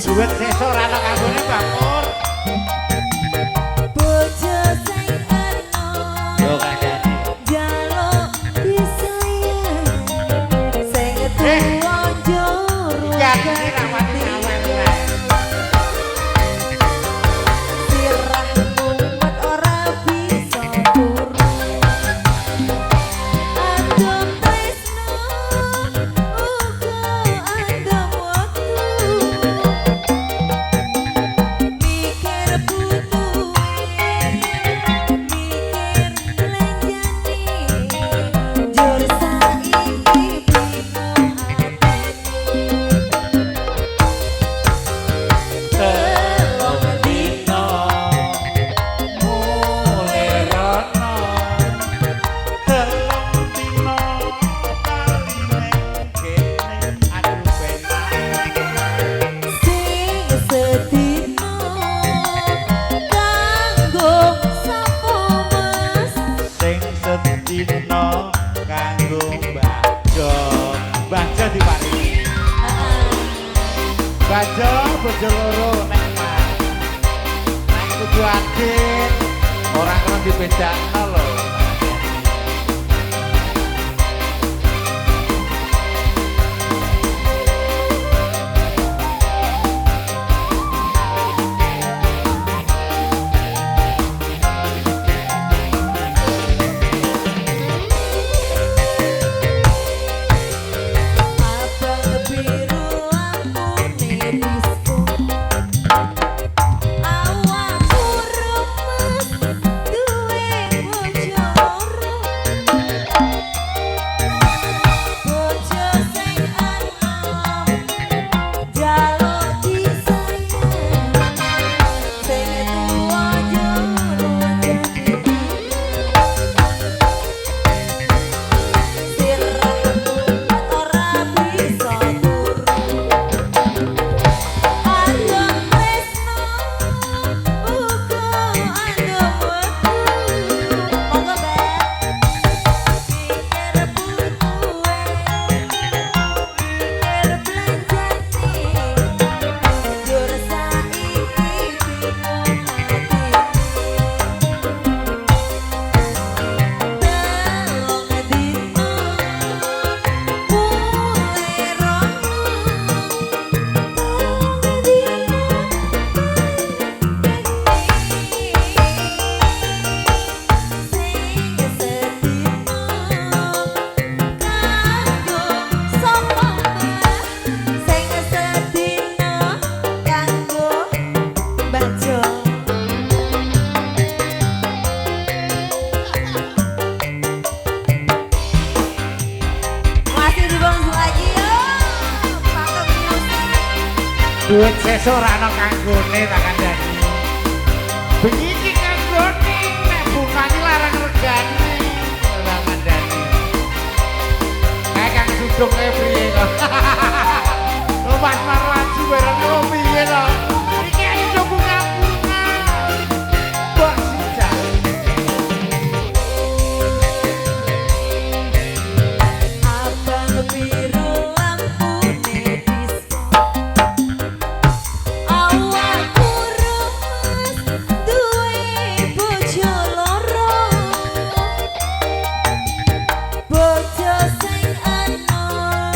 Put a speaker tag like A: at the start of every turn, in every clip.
A: Duit sesor anak kanggone Bangor.
B: Bojo sing enom.
A: Yo kandhane.
B: Jaluk disayang. Sing tuwa njur.
A: Jangan rawat awet wae.
B: Sirah umat ora bisa turu. Adem tresno uga adem waktu. Mikir butuhe, mikir belanjane, jur saiki bingung
A: Telung dina mulai rono. Telung dina kaline kene aduh penak.
B: sing sedina kanggo sapa Mas
A: Sing sedina kanggo Bajo. Bajo diparingi. Bajo bojo loro nek Mas. Nek kudu adil ora kena dibedakno lho.
B: abang biru lampune disko awakku remes duwe bojo loro bojo sing enom jaluk disayang sing tuwa njur sirah umat ora bisa turu adem tresno uga adem waktu monggo Mbak mikir butuhe mikir belanjane jur saiki bingung telung dina mulai rono telung dina sing sedina kanggo sapa Mas sing sedina kanggo Bajo masih dibongsu lagi yo pakai musik
A: Duit sesor ana kanggone tak kandhani. Begini kanggone nek bungane larang regane. Ora kandhani. Kayak kang suduk kae priye kok. Lo pas marwaju bareng lo piye to? Iki ayo bunga-bunga. Mbok sijak.
B: abang biru lampune disko awakku remes duwe bojo loro bojo sing enom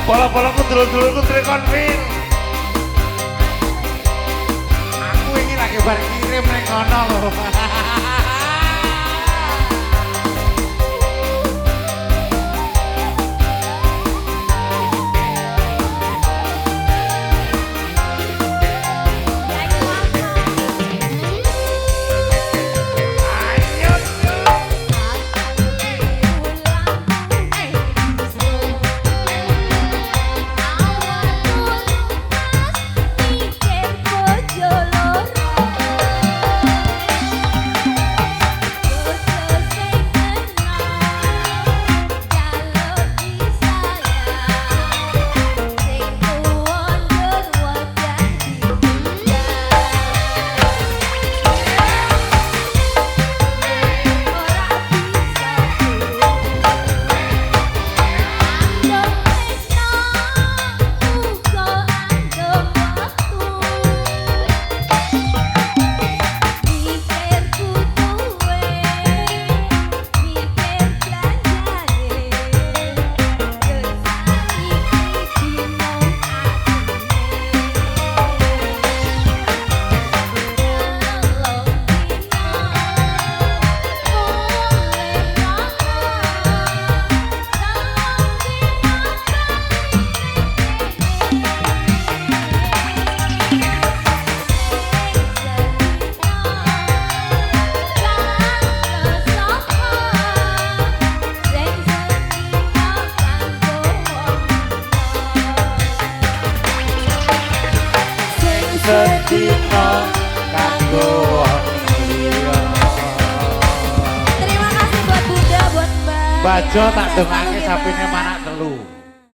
A: Bola-bolaku dulur-dulurku konfil. Aku ini lagi bar kirim ning kono lho. Sedina kanggo liya.
B: Terima kasih buat Bunda, buat Mbak.
A: Bajo tak dongake sapine manak telu.